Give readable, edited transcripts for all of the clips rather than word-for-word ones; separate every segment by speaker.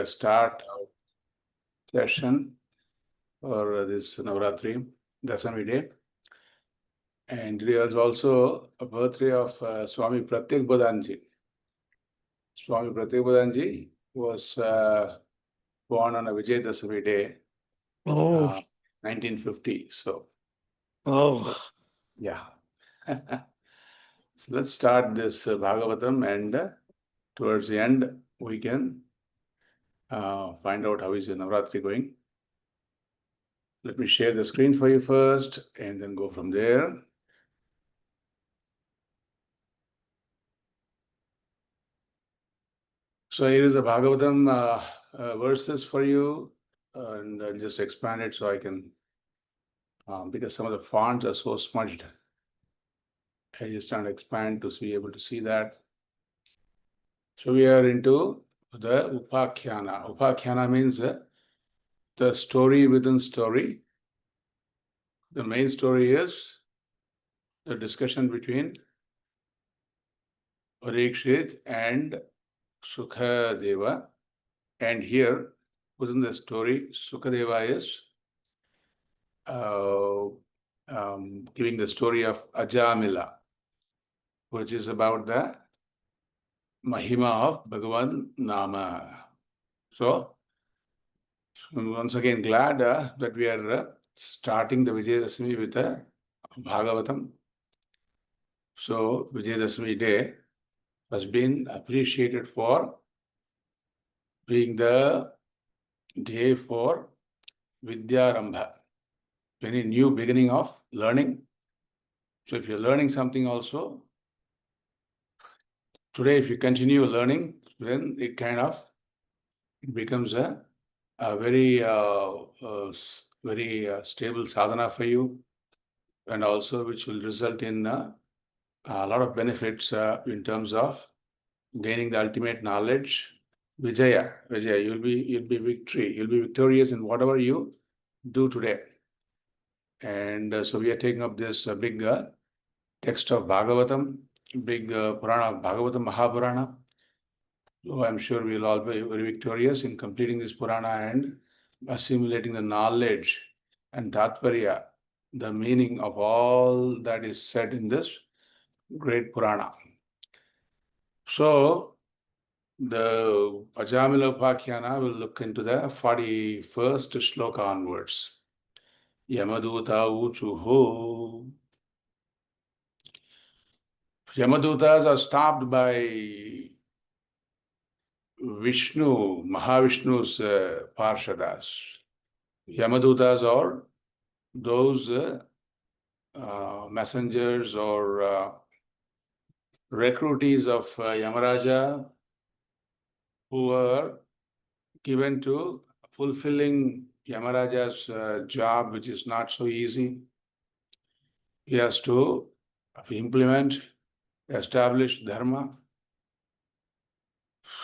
Speaker 1: start our session for this Navratri, Dasami day. And today was also a birthday of Swami Pratyagatma. Swami Pratyagatma was born on a Vijayadasami day, 1950. So, yeah. So let's start this Bhagavatam, and towards the end, we can find out how is the Navratri going. Let me share the screen for you first, and then go from there. So here is the Bhagavatam verses for you, and I'll just expand it so I can, because some of the fonts are so smudged. I just trying to expand to be able to see that. So we are into the upakhyana. Upakhyana means the story within story. The main story is the discussion between Parikshit and Sukadeva. And here, within the story, Sukadeva is giving the story of Ajamila, which is about the Mahima of Bhagavan Nama. So, once again, glad that we are starting the Vijayadasami with a Bhagavatam. So, Vijayadasami day has been appreciated for being the day for Vidyarambha, any new beginning of learning. So, if you're learning something also, today, if you continue learning, then it kind of becomes a very, very stable sadhana for you, and also which will result in a lot of benefits in terms of gaining the ultimate knowledge. Vijaya, you'll be victorious in whatever you do today. And so we are taking up this big text of Bhagavatam, big Purana, Bhagavata Mahapurana. So I'm sure we'll all be very victorious in completing this Purana and assimilating the knowledge and Tatparya, the meaning of all that is said in this great Purana. So the Ajamila Upakhyana will look into the 41st shloka onwards. Yamaduta uchuho. Yamadutas are stopped by Vishnu, Mahavishnu's Parshadas. Yamadutas are those messengers or recruitees of Yamaraja who are given to fulfilling Yamaraja's job, which is not so easy. He has to implement, establish dharma.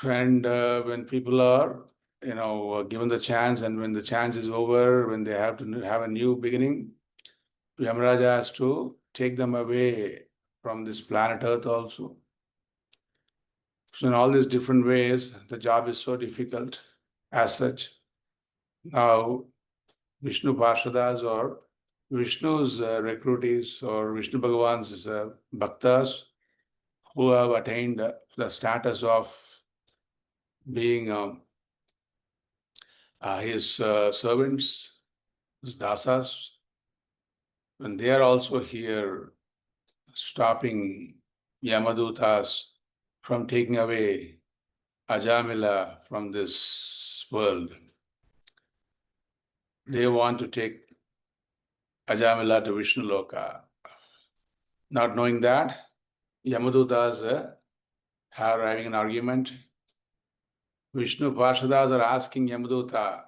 Speaker 1: And when people are, given the chance, and when the chance is over, when they have to have a new beginning, Yamaraja has to take them away from this planet Earth also. So in all these different ways, the job is so difficult as such. Now, Vishnu Parshadas or Vishnu's recruitees or Vishnu Bhagavan's bhaktas who have attained the status of being his servants, his dasas, when they are also here stopping Yamadutas from taking away Ajamila from this world. They want to take Ajamila to Vishnu Loka. Not knowing that, Yamadutas are having an argument. Vishnu Parshadas are asking Yamaduta,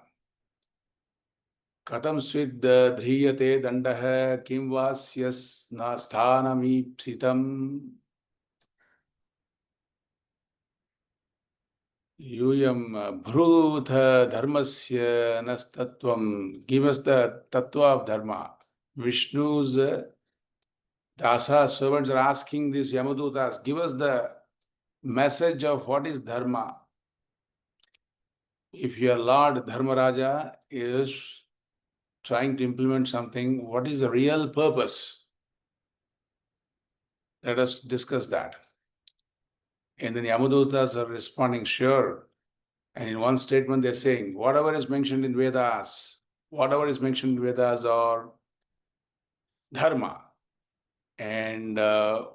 Speaker 1: Katam svid dhriyate dandaha kim vasyas nasthanamipsitam yuyam bhrutha dharmasya nastatvam. Give us the tattva of dharma. Vishnu's dasa servants are asking these Yamadutas, give us the message of what is dharma. if your Lord Dharmaraja is trying to implement something, what is the real purpose? Let us discuss that. And then Yamadutas are responding, sure. And in one statement, they're saying, whatever is mentioned in Vedas, are dharma. And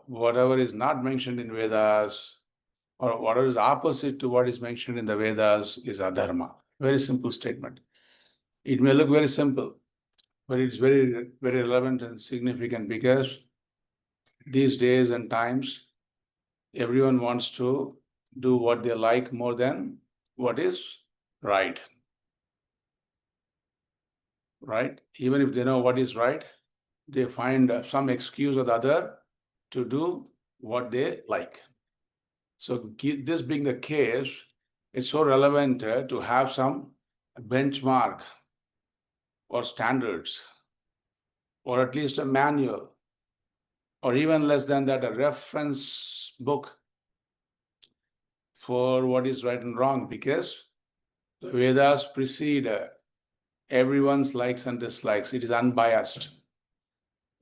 Speaker 1: whatever is not mentioned in Vedas, or whatever is opposite to what is mentioned in the Vedas, is adharma. Very simple statement. It may look very simple, but it's very, very relevant and significant, because these days and times, everyone wants to do what they like more than what is right. Right? Even if they know what is right, they find some excuse or the other to do what they like. So this being the case, it's so relevant to have some benchmark or standards, or at least a manual, or even less than that, a reference book for what is right and wrong, because the Vedas precede everyone's likes and dislikes. It is unbiased.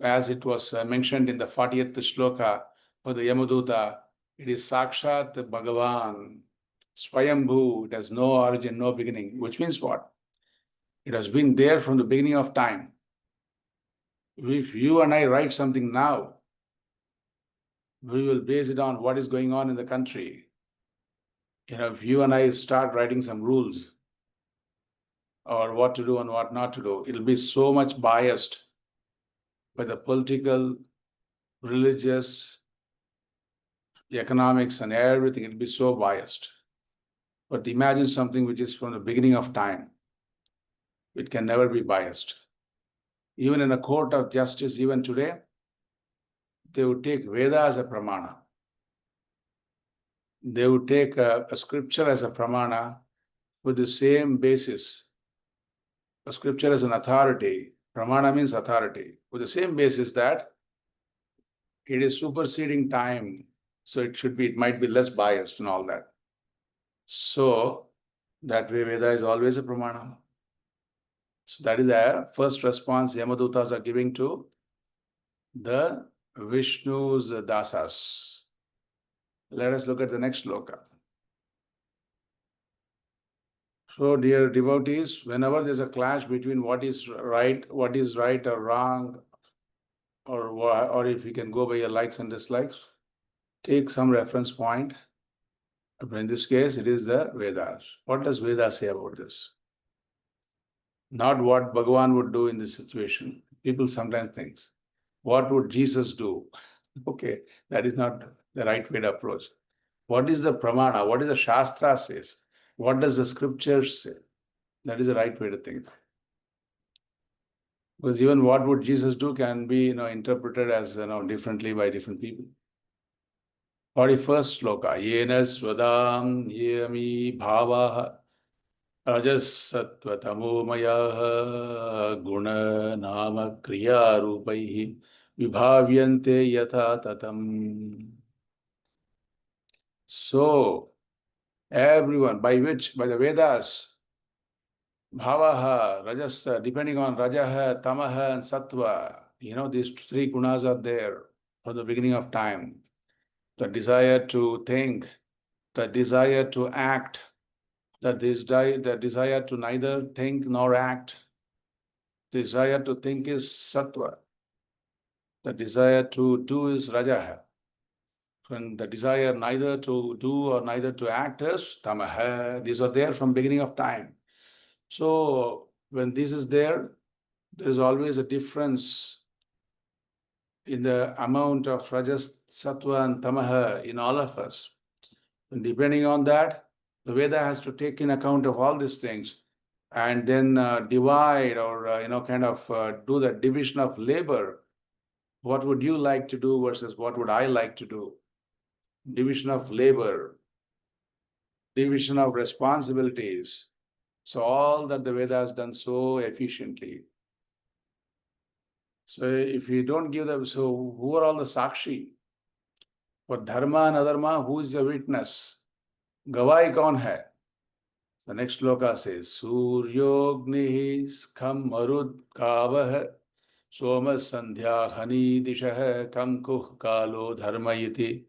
Speaker 1: As it was mentioned in the 40th shloka for the Yamaduta, it is Sakshat Bhagavan, Swayambhu, it has no origin, no beginning, which means what? It has been there from the beginning of time. If you and I write something now, we will base it on what is going on in the country. If you and I start writing some rules or what to do and what not to do, it'll be so much biased by the political, religious, economics, and everything. It'll be so biased. But imagine something which is from the beginning of time. It can never be biased. Even in a court of justice, even today, they would take Veda as a pramana. They would take a scripture as a pramana with the same basis. A scripture as an authority. Pramana means authority. With the same basis that it is superseding time. So it might be less biased and all that. So that way Veda is always a pramana. So that is a first response Yamadutas are giving to the Vishnu's dasas. Let us look at the next sloka. So, dear devotees, whenever there's a clash between what is right or wrong, or if you can go by your likes and dislikes, take some reference point. In this case, it is the Vedas. What does Vedas say about this? Not what Bhagavan would do in this situation. People sometimes think, what would Jesus do? Okay, that is not the right way to approach. What is the pramana? What is the Shastra says? What does the scriptures say? That is the right way to think. Because even what would Jesus do can be interpreted as differently by different people. 41st sloka. Yena swadam yami bhavaha rajasattva tamomaya guna nama kriya rupaihi vibhavyante yatha tatam. So, everyone, by the Vedas, bhavaha, rajasa, depending on rajaha, tamaha, and sattva, these three gunas are there from the beginning of time. The desire to think, the desire to act, the desire to neither think nor act. The desire to think is sattva. The desire to do is rajaha. And the desire neither to do or neither to act is tamaha. These are there from beginning of time. So when this is there is always a difference in the amount of rajas, sattva, and tamaha in all of us. And depending on that, the Veda has to take in account of all these things and then divide or do the division of labor. What would you like to do versus what would I like to do? Division of labor, division of responsibilities. So all that the Veda has done so efficiently. So if you don't give them, so who are all the sakshi? For dharma and adharma, who is the witness? Gawai kaun hai? The next sloka says, Suryogni kham marud kavah soma sandhya hani dishah kam kuh kalo dharma iti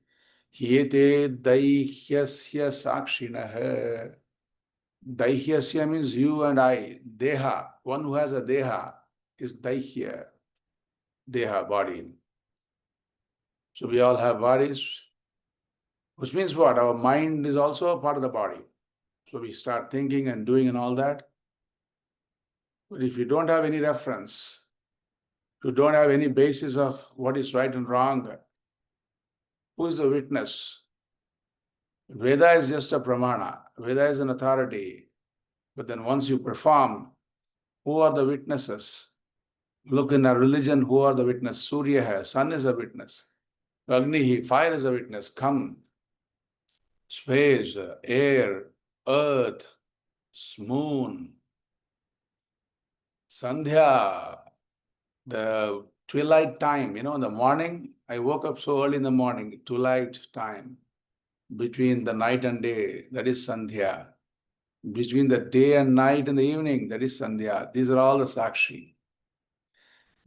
Speaker 1: yete daihyasya sakshinah. Daihyasya means you and I. Deha, one who has a deha is daihya, deha, body. So we all have bodies, which means what? Our mind is also a part of the body. So we start thinking and doing and all that. But if you don't have any reference, you don't have any basis of what is right and wrong, who is the witness? Veda is just a pramana. Veda is an authority. But then once you perform, who are the witnesses? Look in our religion, who are the witness? Surya hai, sun is a witness. Agni, fire is a witness. Come, space, air, earth, moon, Sandhya, the twilight time, in the morning. I woke up so early in the morning, twilight time, between the night and day, that is Sandhya. Between the day and night and the evening, that is Sandhya. These are all the Sakshi.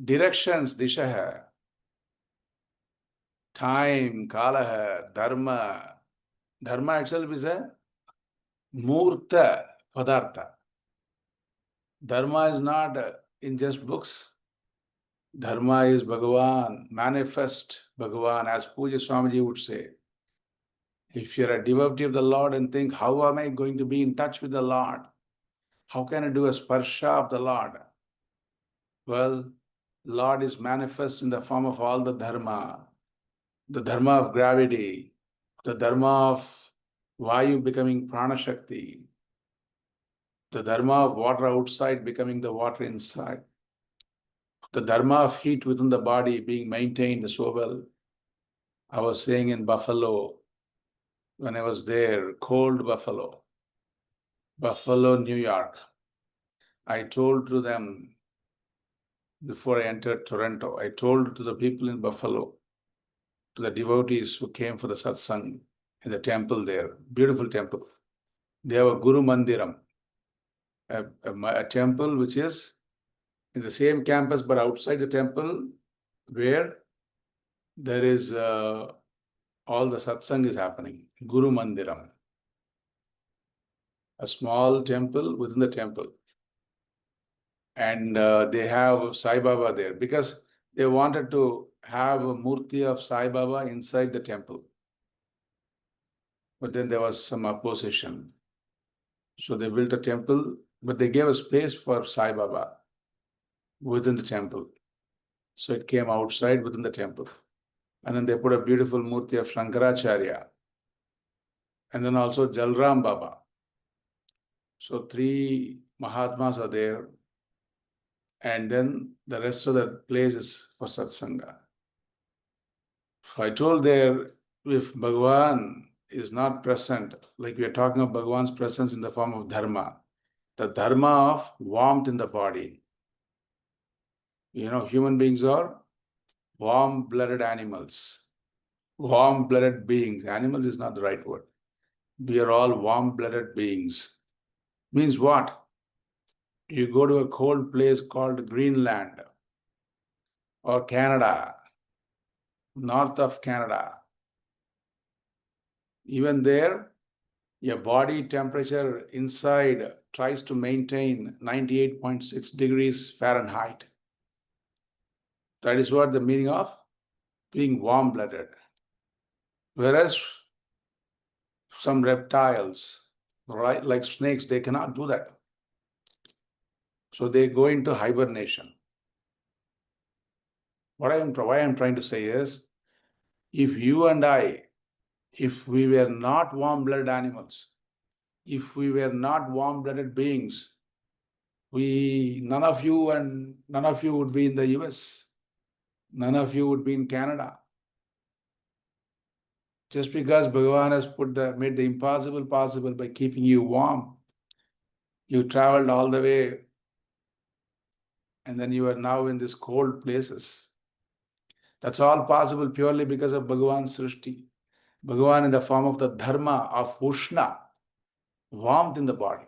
Speaker 1: Directions, Disha hai. Time, Kala hai, Dharma. Dharma itself is a Murta Padartha. Dharma is not in just books. Dharma is Bhagavan, manifest Bhagavan, as Puja Swamiji would say. If you're a devotee of the Lord and think, how am I going to be in touch with the Lord? How can I do a sparsha of the Lord? Well, Lord is manifest in the form of all the dharma of gravity, the dharma of Vayu becoming Prana Shakti, the dharma of water outside becoming the water inside, the dharma of heat within the body being maintained so well. I was saying in Buffalo, when I was there, cold Buffalo, New York, I told to them before I entered Toronto, I told to the people in Buffalo, to the devotees who came for the satsang in the temple there, beautiful temple. They have a Guru Mandiram, a temple which is in the same campus but outside the temple, where there is all the satsang is happening. Guru Mandiram, a small temple within the temple. And they have Sai Baba there because they wanted to have a murti of Sai Baba inside the temple. But then there was some opposition. So they built a temple, but they gave a space for Sai Baba within the temple. So it came outside within the temple. And then they put a beautiful murti of Shankaracharya. And then also Jalram Baba. So 3 Mahatmas are there. And then the rest of the place is for satsanga. So I told there, if Bhagavan is not present, like we are talking of Bhagavan's presence in the form of dharma, the dharma of warmth in the body. Human beings are warm-blooded animals, warm-blooded beings. Animals is not the right word. We are all warm-blooded beings. Means what? You go to a cold place called Greenland or Canada, north of Canada. Even there, your body temperature inside tries to maintain 98.6 degrees Fahrenheit. That is what the meaning of being warm-blooded. Whereas some reptiles, right, like snakes, they cannot do that. So they go into hibernation. Why I'm trying to say is, if you and I, if we were not warm-blooded animals, if we were not warm-blooded beings, none of you would be in the US. None of you would be in Canada. Just because Bhagavan has made the impossible possible by keeping you warm. You traveled all the way and then you are now in these cold places. That's all possible purely because of Bhagavan's Srishti. Bhagavan in the form of the dharma of Ushna, warmth in the body.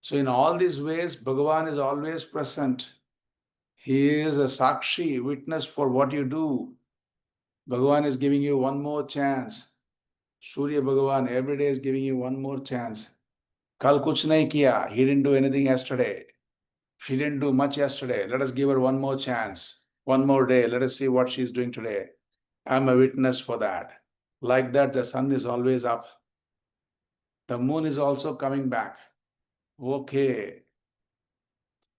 Speaker 1: So in all these ways, Bhagavan is always present. He is a Sakshi, witness for what you do. Bhagavan is giving you one more chance. Surya Bhagavan every day is giving you one more chance. Kal kuch nahi kiya. He didn't do anything yesterday. She didn't do much yesterday. Let us give her one more chance. One more day. Let us see what she's doing today. I'm a witness for that. Like that, the sun is always up. The moon is also coming back. Okay.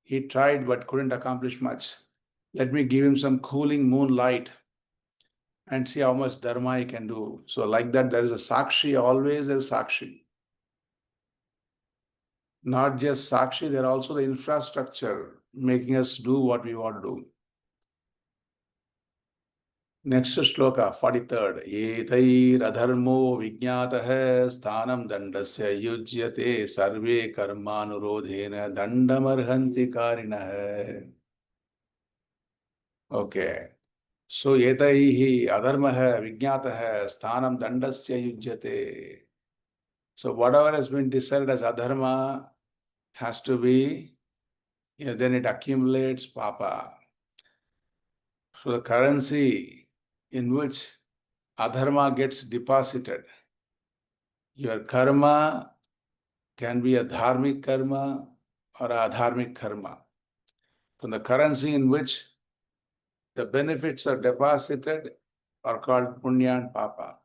Speaker 1: He tried but couldn't accomplish much. Let me give him some cooling moonlight and see how much dharma he can do. So, like that, there is a Sakshi, always a Sakshi. Not just Sakshi, there are also the infrastructure making us do what we want to do. Next shloka, 43rd. Etair adharmo vijñatah sthanam dandasya yujyate sarve karmanurodhena dandamarhanti karinah. Okay. So etaihi adharmah vijñatah sthanam dandasya yujyate. So whatever has been decided as adharma has to be, then it accumulates papa. So the currency in which adharma gets deposited, your karma can be a dharmic karma or a adharmic karma. So the currency in which the benefits are deposited are called punya and papa.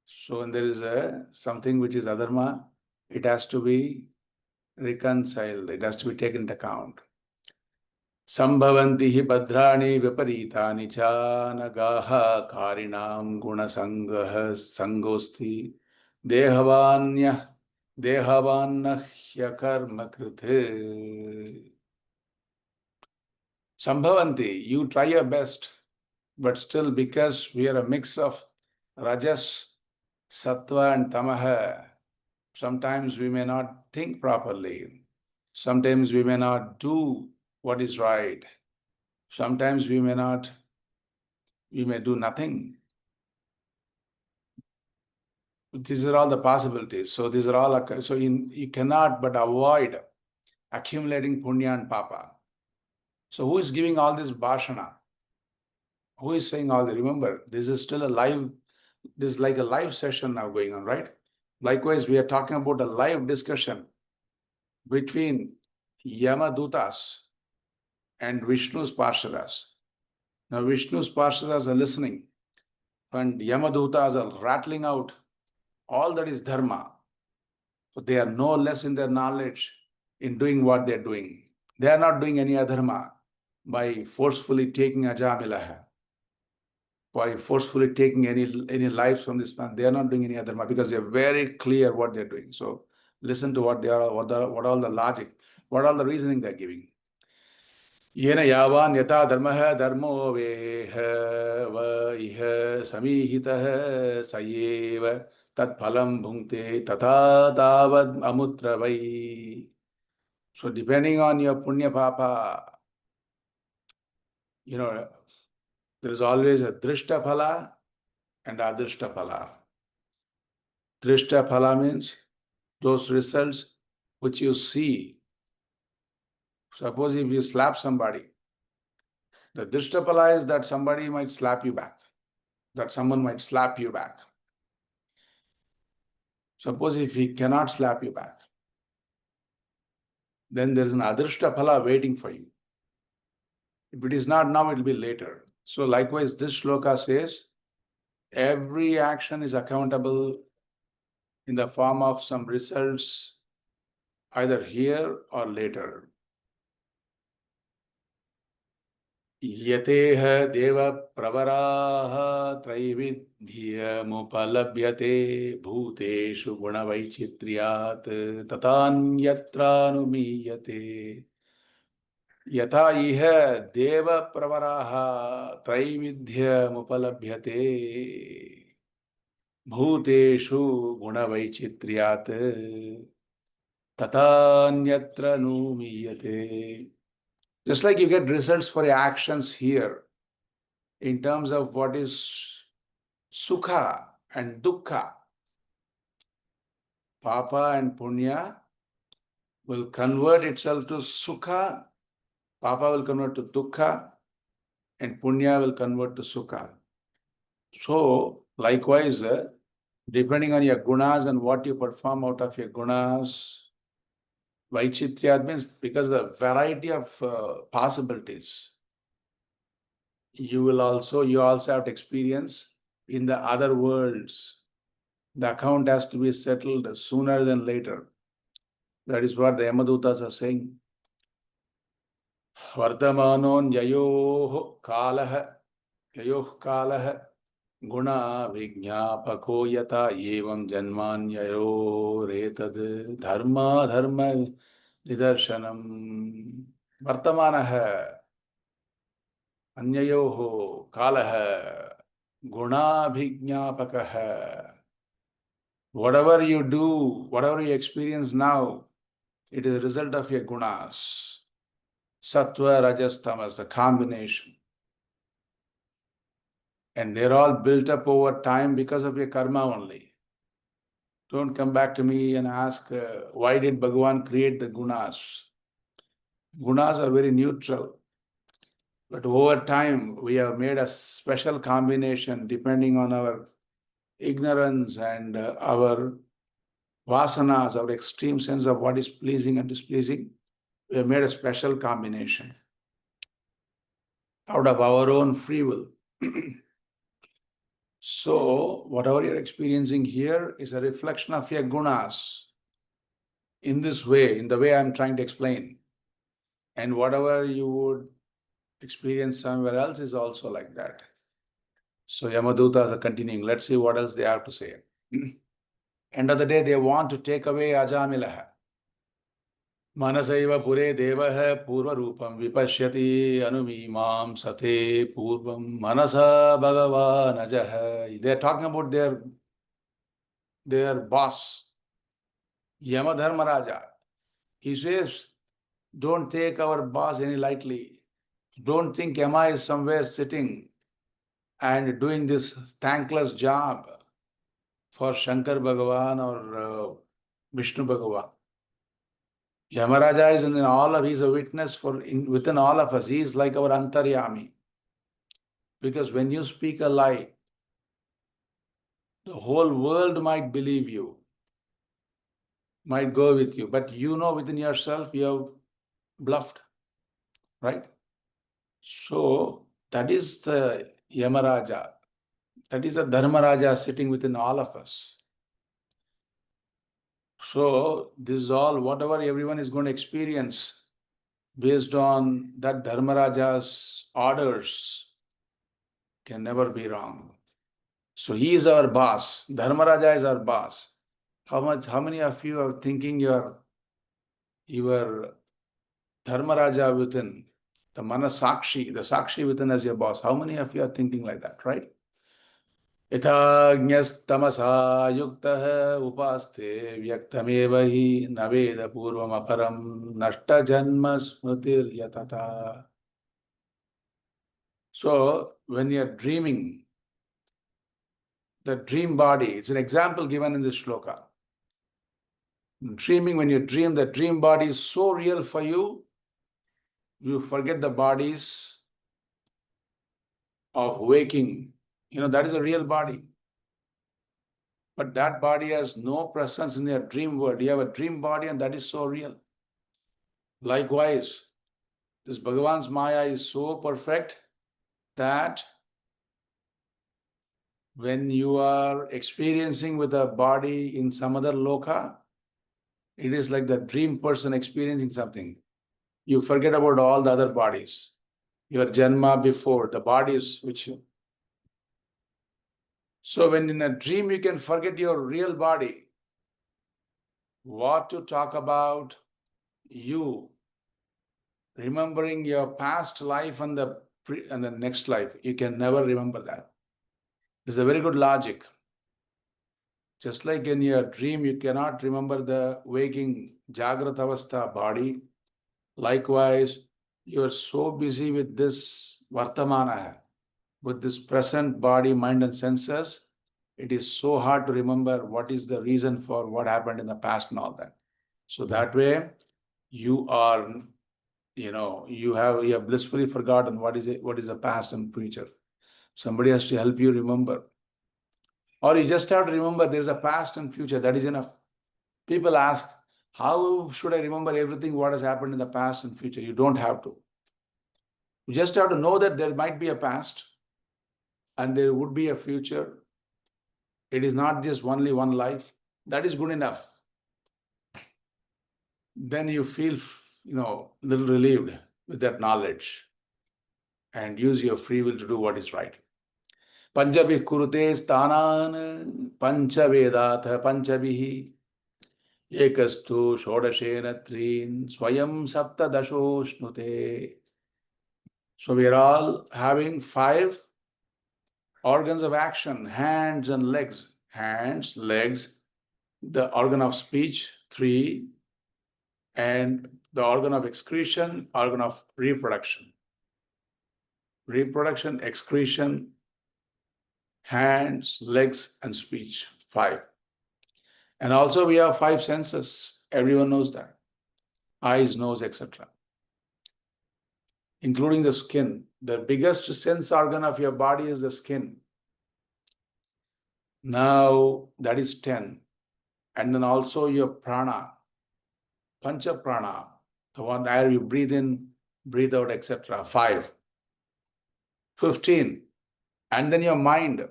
Speaker 1: So when there is something which is adharma, it has to be reconciled. It has to be taken into account. Sambhavanti hi bhadrani viparitani cha nagaha karinam gunasangah sangosti dehavanya dehavannahya karma krithe. Sambhavanti, you try your best, but still because we are a mix of rajas, sattva and tamaha, sometimes we may not think properly. Sometimes we may not do what is right. Sometimes we may do nothing. These are all the possibilities. So these are all, so you cannot but avoid accumulating punya and papa. So who is giving all this bhashana? Who is saying all this? Remember, this is still this is like a live session now going on, right? Likewise, we are talking about a live discussion between Yamadutas and Vishnu's Parshadas. Now, Vishnu's Parshadas are listening, and Yamadutas are rattling out all that is dharma. So they are no less in their knowledge in doing what they are doing. They are not doing any adharma by forcefully taking Ajamila, by forcefully taking any lives from this man. They are not doing any adharma because they are very clear what they are doing. So listen to what they are, what all the logic, what all the reasoning they are giving. येन यावान् यथा धर्मः धर्मो वेह व इह समीहितः स एव तत्फलं भुङ्क्ते तथा तावद् अमुत्र वै. So depending on your punya papa, there is always a drishta phala and adrishta phala. Drishta phala means those results which you see. Suppose if you slap somebody, the drishta phala is that somebody might slap you back, that someone might slap you back. Suppose if he cannot slap you back, then there is an adrishta phala waiting for you. If it is not now, it will be later. So likewise, this shloka says, every action is accountable in the form of some results, either here or later. Yateha deva pravaraha traividhyamupalabhyate bhuteshu gunavaichitriyat tatanyatranumiyate. Yatha iha deva pravaraha traividhyamupalabhyate bhuteshu gunavaichitriyat tatanyatra numiyate. Just like you get results for your actions here in terms of what is sukha and dukkha, papa and punya will convert itself to sukha, papa will convert to dukkha, and punya will convert to sukha. So, likewise, depending on your gunas and what you perform out of your gunas, Vaichitryat means because the variety of possibilities you also have to experience in the other worlds. The account has to be settled sooner than later. That is what the Yamadutas are saying. Vardamanon yayoh kalah guna vignapako yata evam janman yayo retad dharma nidarshanam. Vartamanaha अन्ययोः कालः गुणाभिज्ञापकः. Whatever you do, whatever you experience now, it is a result of your gunas. Sattva, Rajas, Tamas, the combination. And they're all built up over time because of your karma only. Don't come back to me and ask, why did Bhagavan create the gunas? Gunas are very neutral. But over time, we have made a special combination depending on our ignorance and our vasanas, our extreme sense of what is pleasing and displeasing. We have made a special combination out of our own free will. So, whatever you're experiencing here is a reflection of your gunas in this way, in the way I'm trying to explain. And whatever you would experience somewhere else is also like that. So, Yamadutas are continuing. Let's see what else they have to say. End of the day, they want to take away Ajamila. Manasaiva pure devah purva rupam vipashyati anumimam sate purvam manasa bhagavan ajah. They are talking about their boss, Yamadharmaraja. He says, don't take our boss any lightly. Don't think Yama is somewhere sitting and doing this thankless job for Shankar Bhagavan or Vishnu Bhagavan. Yamaraja is in all of, he is a witness within all of us. He is like our antaryami. Because when you speak a lie, the whole world might believe you, might go with you, but you know within yourself you have bluffed, right? So that is the Yamaraja. That is the Dharmaraja sitting within all of us. So this is all, whatever everyone is going to experience based on that Dharmaraja's orders can never be wrong. So he is our boss. Dharmaraja is our boss. How many of you are thinking your Dharmaraja within, the Manasakshi, the Sakshi within as your boss? How many of you are thinking like that, right? Ythajñastamasa yuktaha upaste vyaktameva hi naveda purvam aparam nashta janma smritir yatata. So when you are dreaming, the dream body, it's an example given in this shloka. Dreaming, when you dream, the dream body is so real for you, you forget the bodies of waking. That is a real body. But that body has no presence in your dream world. You have a dream body and that is so real. Likewise, this Bhagavan's Maya is so perfect that when you are experiencing with a body in some other loka, it is like the dream person experiencing something. You forget about all the other bodies. Your Janma before, the bodies which you... So when in a dream you can forget your real body, what to talk about you remembering your past life and the next life, you can never remember that. This is a very good logic. Just like in your dream, you cannot remember the waking Jagrata Avastha body. Likewise, you are so busy with this Vartamana, with this present body, mind and senses, it is so hard to remember what is the reason for what happened in the past and all that. So that way, you are, you have blissfully forgotten what is the past and future. Somebody has to help you remember. Or you just have to remember there's a past and future. That is enough. People ask, how should I remember everything what has happened in the past and future? You don't have to. You just have to know that there might be a past and there would be a future. It is not just only one life. That is good enough. Then you feel, little relieved with that knowledge and use your free will to do what is right. Panchabhi kurute sthanan panchavedatha panchabhihi ekastu shodashena trin swayam saptadasho shnute. So we are all having 5 organs of action, hands and legs. Hands, legs, the organ of speech, 3, and the organ of excretion, organ of reproduction. Reproduction, excretion, hands, legs, and speech, 5. And also we have 5 senses. Everyone knows that. Eyes, nose, etc. Including the skin. The biggest sense organ of your body is the skin. Now that is 10. And then also your prana, pancha prana, the one air you breathe in, breathe out, etc. 5. 15. And then your mind,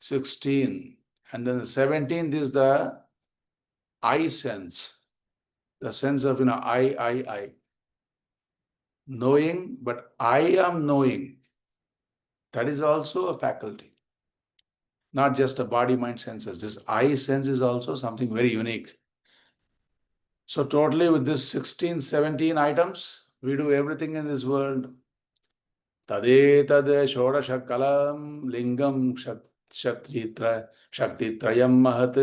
Speaker 1: 16. And then the 17th is the I sense, the sense of, I. Knowing, but I am knowing. That is also a faculty. Not just a body, mind, senses. This I sense is also something very unique. So totally with this 16, 17 items, we do everything in this world. Tadetad shodashakalam lingam shakti trayam mahat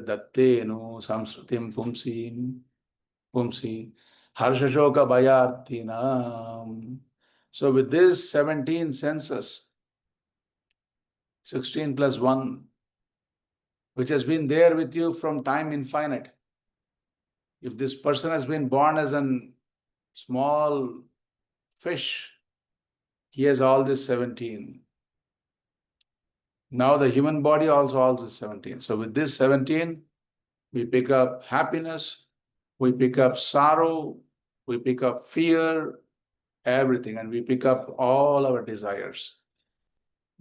Speaker 1: dattenu samsrutim pumsi harshashoka bhayartinam. So with this 17 senses, 16 plus 1, which has been there with you from time infinite. If this person has been born as a small fish, he has all this 17. Now the human body also all this 17. So with this 17, we pick up happiness, we pick up sorrow, we pick up fear, everything, and we pick up all our desires.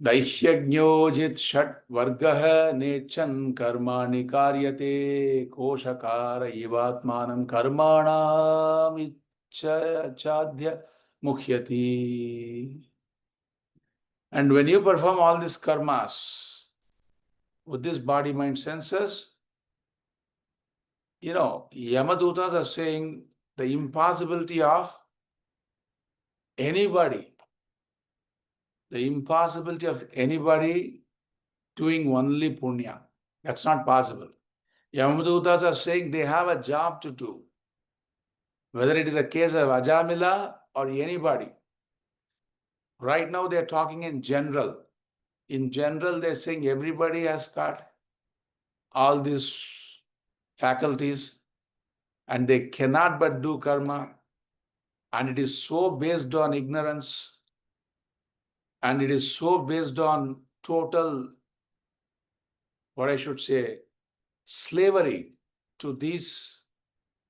Speaker 1: Daishyajnojit shat vargah nechan karmani karyate koshakara ivatmanam karmanam ichadhya mukhyati. And when you perform all these karmas with this body, mind, senses, Yamadutas are saying the impossibility of anybody doing only punya. That's not possible. Yamadutas are saying they have a job to do. Whether it is a case of Ajamila or anybody. Right now they're talking in general. In general, they're saying everybody has got all these faculties and they cannot but do karma. And it is so based on ignorance. And it is so based on total, what I should say, slavery to these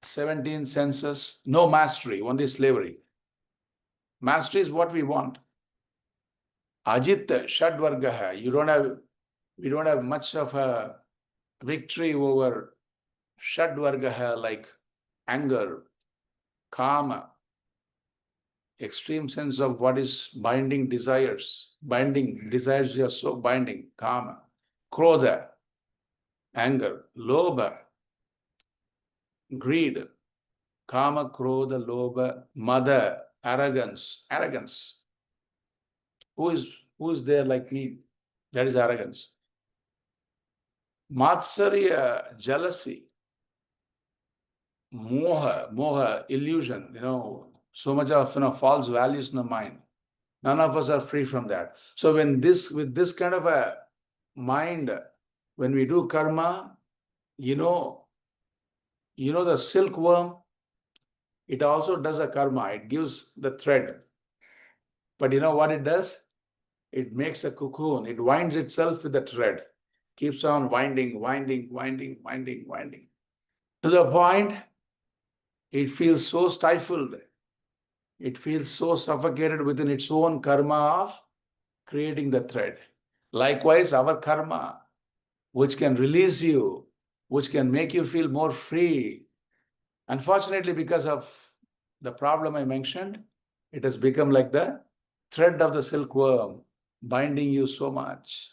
Speaker 1: 17 senses. No mastery, only slavery. Mastery is what we want. Ajit Shadvargaha. We don't have much of a victory over Shadvargaha like anger, kama, extreme sense of what is binding desires. Binding desires are so binding, kama, krodha, anger, lobha, greed, kama, krodha, lobha, mada, arrogance. Who is there like me? That is arrogance. Matsarya, jealousy, moha, illusion, so much of false values in the mind. None of us are free from that. So with this kind of a mind, when we do karma, you You know the silkworm? It also does a karma. It gives the thread. But you know what it does? It makes a cocoon. It winds itself with the thread. Keeps on winding, winding, winding, winding, winding. To the point, it feels so stifled. It feels so suffocated within its own karma of creating the thread. Likewise, our karma, which can release you, which can make you feel more free. Unfortunately, because of the problem I mentioned, it has become like the thread of the silkworm, binding you so much.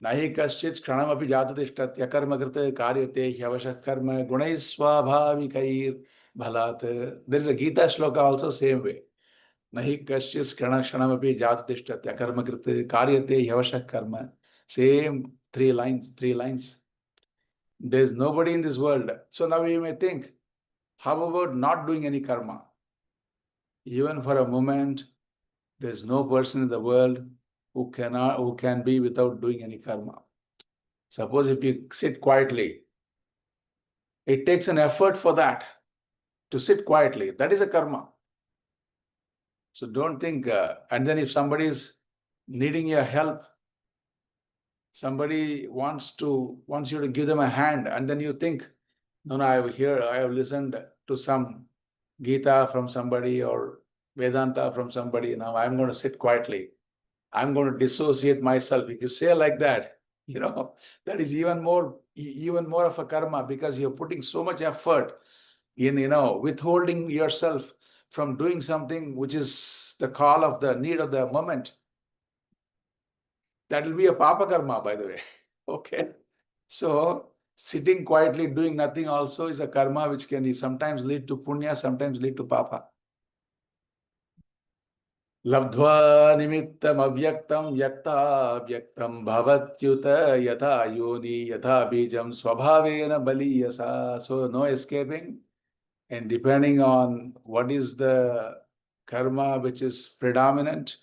Speaker 1: Nahi kaschit kranamapi jatadishtat yakarmakrita karyate hyavashak karma gunai swabhavikair bhalat. There is a Gita shloka also same way. Nahi kaschit kranamapi jatadishtat yakarmakrita karyate hyavashak karma. Same three lines. There is nobody in this world. So now you may think, how about not doing any karma? Even for a moment, there is no person in the world who can be without doing any karma. Suppose if you sit quietly, it takes an effort for that, to sit quietly. That is a karma. So don't think, and then if somebody is needing your help, somebody wants you to give them a hand, and then you think, no, I have listened to some Gita from somebody or Vedanta from somebody. Now I'm going to sit quietly. I'm going to dissociate myself. If you say like that, that is even more of a karma, because you're putting so much effort in, withholding yourself from doing something which is the call of the need of the moment. That will be a papa karma, by the way. Okay. So sitting quietly, doing nothing also is a karma which can sometimes lead to punya, sometimes lead to papa. Labdhva nimittam avyaktam yakta avyaktam bhavatyuta yatha yoni yatha bijam swabhavena baliyasa. So no escaping. And depending on what is the karma which is predominant,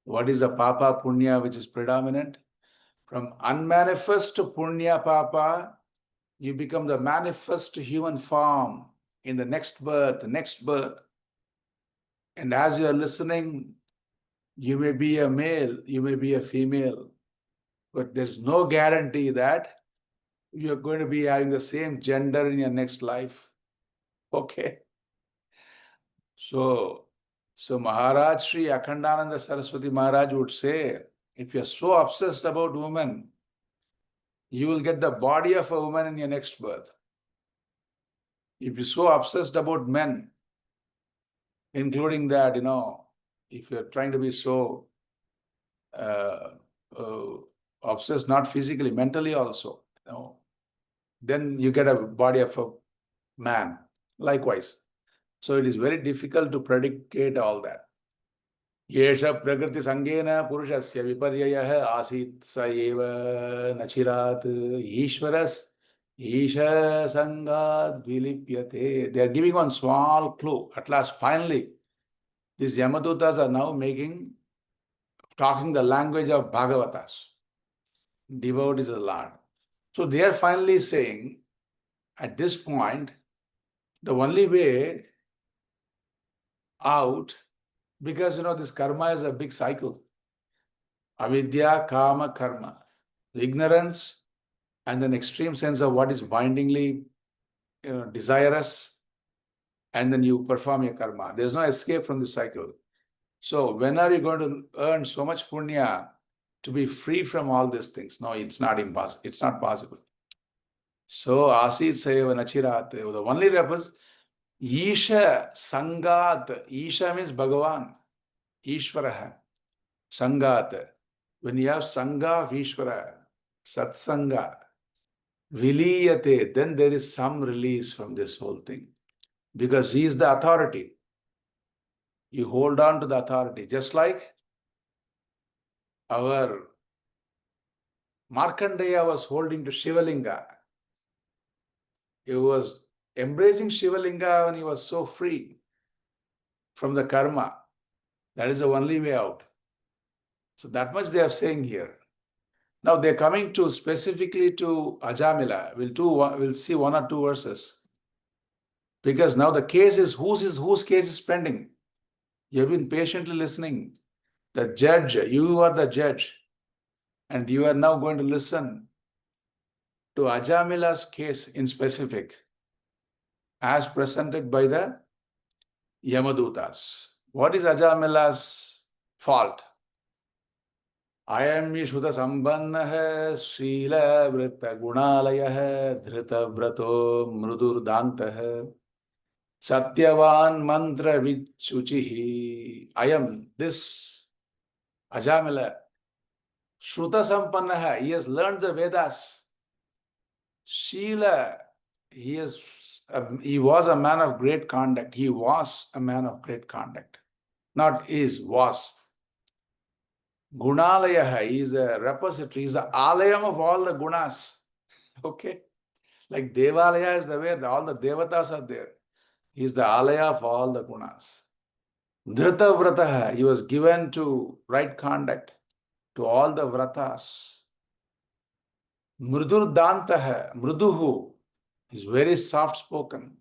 Speaker 1: what is the papa punya which is predominant, from unmanifest punya papa, you become the manifest human form in the next birth. And as you are listening, you may be a male, you may be a female, but there's no guarantee that you're going to be having the same gender in your next life. Okay. So Maharaj Sri Akhandananda Saraswati Maharaj would say, if you're so obsessed about women, you will get the body of a woman in your next birth. If you're so obsessed about men, including that, if you're trying to be so obsessed, not physically, mentally also, then you get a body of a man. Likewise. So it is very difficult to predicate all that. Yesha prakriti sangena purushasya viparyayah asit sa eva nachirat ishvaras isha sangat vilipyate. They are giving one small clue. At last, finally, these Yamadutas are now talking the language of Bhagavatas, devotees of the Lord. So they are finally saying, at this point, the only way out, because this karma is a big cycle. Avidya, kama, karma. Ignorance and an extreme sense of what is bindingly desirous, and then you perform your karma. There's no escape from this cycle. So when are you going to earn so much punya to be free from all these things? No, it's not impossible. It's not possible. So asit seva nachirat. The only reference, Isha Sangat. Isha means Bhagavan. Ishvaraha. Sangat. When you have Sangha of Ishvara, Satsanga, Viliyate, then there is some release from this whole thing. Because he is the authority. You hold on to the authority. Just like our Markandeya was holding to Shivalinga. He was embracing Shivalinga when he was so free from the karma. That is the only way out. So that much they are saying here. Now they're coming to specifically to Ajamila. We'll see one or two verses. Because now the case is whose case is pending. You have been patiently listening. The judge, you are the judge, and you are now going to listen to Ajamila's case in specific, as presented by the Yamadutas. What is Ajamila's fault? Ayam Yishuta Sambannah Srila Vritta Gunalayah Dhrita Vrato Mrudurdantah Satyavan Mantra Vichuchihi. Ayam, this Ajamila, Shruta Sampannaha, he has learned the Vedas. Sheila, he was a man of great conduct. He was a man of great conduct. Not is, was. Gunalaya, he is the repository, he is the alayam of all the gunas. Okay? Like Devalaya is the where all the devatas are there. He is the alaya of all the gunas. Dhrita vrataha, he was given to right conduct, to all the vratas. Mrudur mruduhu, is very soft spoken.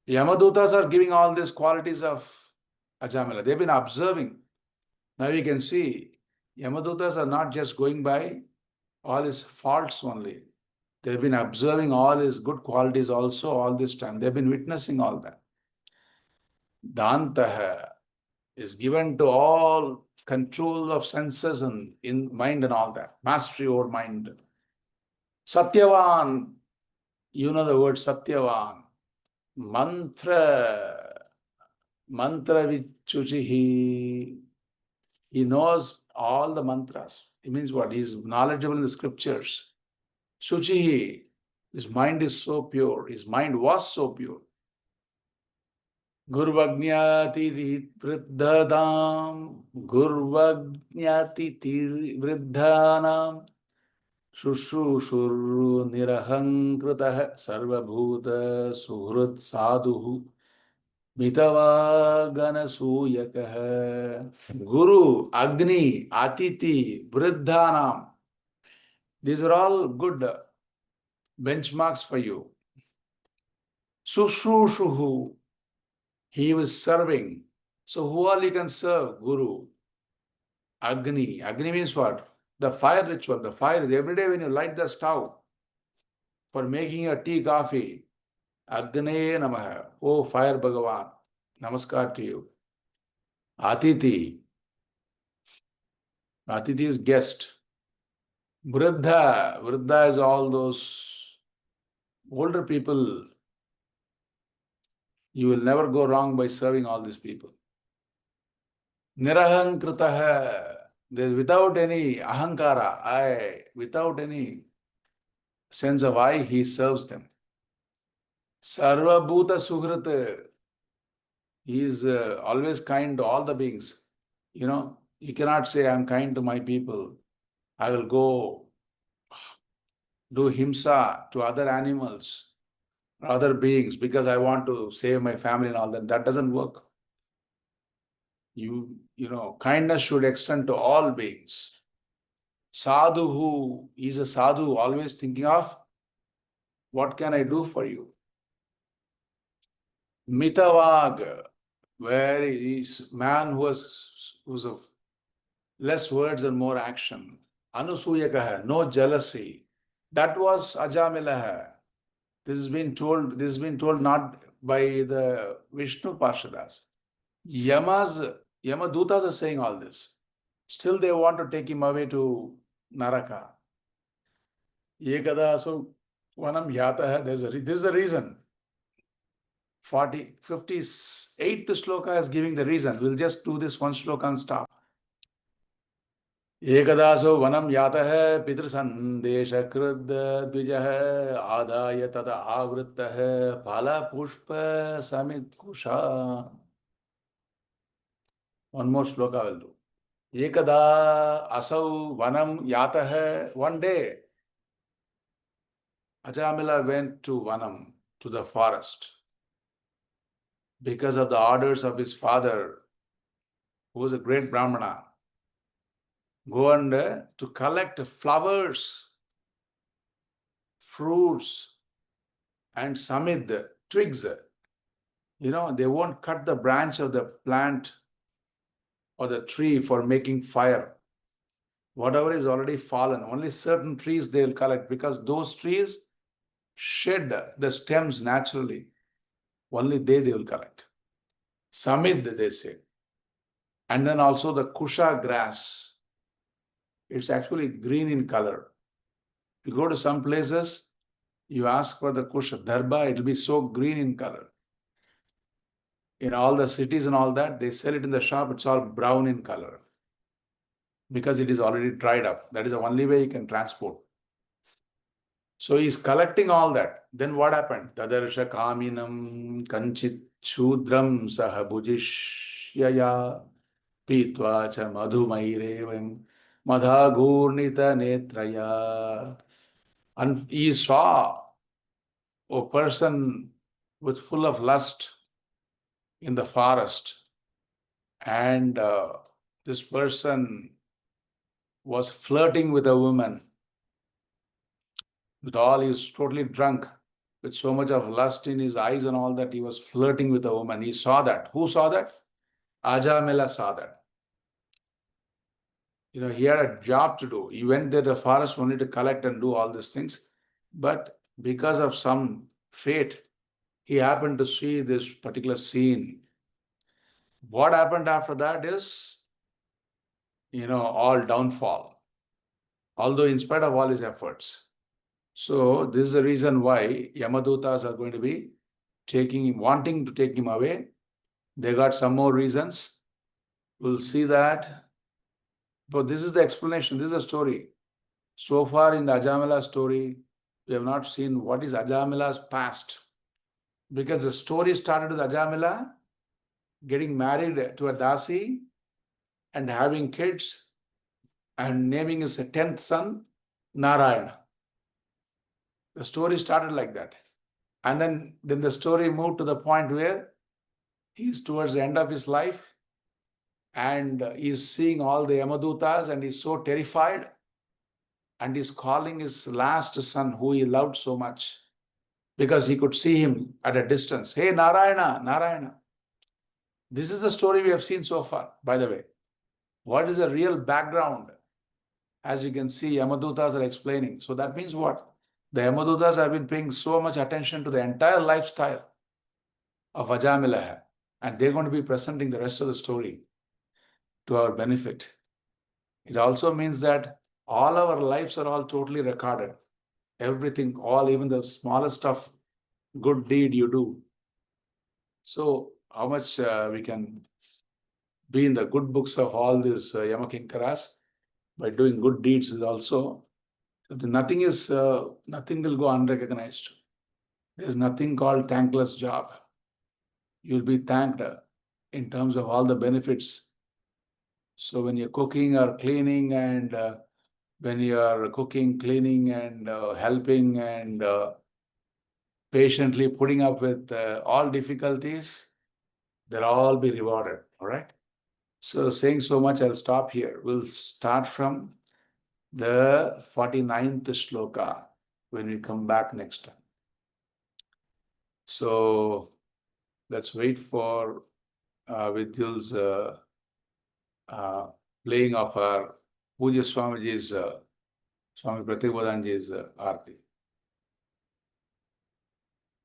Speaker 1: Yamadutas are giving all these qualities of Ajamila. They've been observing. Now you can see, Yamadutas are not just going by all his faults only. They've been observing all his good qualities also all this time. They've been witnessing all that. Dantaha is given to all control of senses and in mind and all that. Mastery over mind. Satyavan, you know the word Satyavan. Mantra Vichuchihi. He knows all the mantras. It means what? He is knowledgeable in the scriptures. Shuchihi, his mind is so pure. His mind was so pure. Gurvajnati vriddhadam, Gurvajnati vriddhanam, Shushushuru nirahankritah sarvabhuta suhrit sadhuhu. Mitava Suyakah, Guru, Agni, Atiti, Vriddhanam. These are all good benchmarks for you. Sushushuhu, he was serving. So who all you can serve? Guru. Agni. Agni means what? The fire ritual. The fire is every day when you light the stove for making a tea, coffee. Agni Namaha. Oh, fire Bhagavan. Namaskar to you. Atiti. Atiti is guest. Vriddha is all those older people. You will never go wrong by serving all these people. Nirahankritaha, without any ahankara, without any sense of I, he serves them. Sarva Bhuta Suhrit, he is always kind to all the beings. You know, you cannot say, I'm kind to my people. I will go do himsa to other animals, other beings, because I want to save my family and all that. That doesn't work. You know, kindness should extend to all beings. Sadhu who is a sadhu, always thinking of what can I do for you. Mitavag, where is man who's of less words and more action. Anusuyakaha, no jealousy. That was Ajamila. This has been told not by the Vishnu Parshadas. Yamadutas are saying all this. Still they want to take him away to Naraka. Ekadaso Vanam Yataha. This is the reason. 58th shloka is giving the reason. We'll just do this one shloka and stop. Ekadaso Vanam Yataha Pitr Sandesha Krudda Dvijaha Adaya Tata Avrittaha Pala Pushpa Samit Kusha. One more shloka will do. Ekada asau vanam yataha. One day, Ajamila went to Vanam, to the forest, because of the orders of his father, who was a great Brahmana. go and to collect flowers, fruits, and samid, twigs. They won't cut the branch of the plant or the tree for making fire. Whatever is already fallen, only certain trees they will collect, because those trees shed the stems naturally. Only they will collect. Samid, they say. And then also the kusha grass. It's actually green in color. You go to some places, you ask for the kusha dharba, it will be so green in color. In all the cities and all that, they sell it in the shop, it's all brown in color, because it is already dried up. That is the only way you can transport. So he's collecting all that. Then what happened? Tadarsha kaminam kanchit shudram saha bhujishyaya pitva cha madhumairevim madhagurnita netraya. And he saw a person with full of lust in the forest, and this person was flirting with a woman. With all, he was totally drunk, with so much of lust in his eyes and all that, he was flirting with a woman. He saw that. Who saw that? Ajamila saw that. He had a job to do. He went there to the forest only to collect and do all these things. But because of some fate, he happened to see this particular scene. What happened after that is, all downfall. Although in spite of all his efforts. So this is the reason why Yamadutas are going to be wanting to take him away. They got some more reasons. We'll see that. But this is the explanation. This is the story. So far in the Ajamila story, we have not seen what is Ajamila's past. Because the story started with Ajamila getting married to a Dasi and having kids and naming his 10th son Narayana. The story started like that. And then the story moved to the point where he's towards the end of his life and he's seeing all the Yamadutas and he's so terrified and he's calling his last son who he loved so much, because he could see him at a distance. Hey, Narayana, Narayana. This is the story we have seen so far, by the way. What is the real background? As you can see, Yamadutas are explaining. So that means what? The Yamadutas have been paying so much attention to the entire lifestyle of Ajamila, and they're going to be presenting the rest of the story to our benefit. It also means that all our lives are all totally recorded. Everything, even the smallest stuff, good deed you do. So how much we can be in the good books of all these Yamakinkaras by doing good deeds is also, nothing will go unrecognized. There's nothing called thankless job. You'll be thanked in terms of all the benefits. So when you're cooking or cleaning, and when you're cooking, cleaning, and helping, and patiently putting up with all difficulties, they'll all be rewarded. All right. So saying so much, I'll stop here. We'll start from the 49th shloka when we come back next time. So let's wait for Vidyul's playing of our Puja Swamiji's, Swami Pratyagatma Chaityanya's Aarti.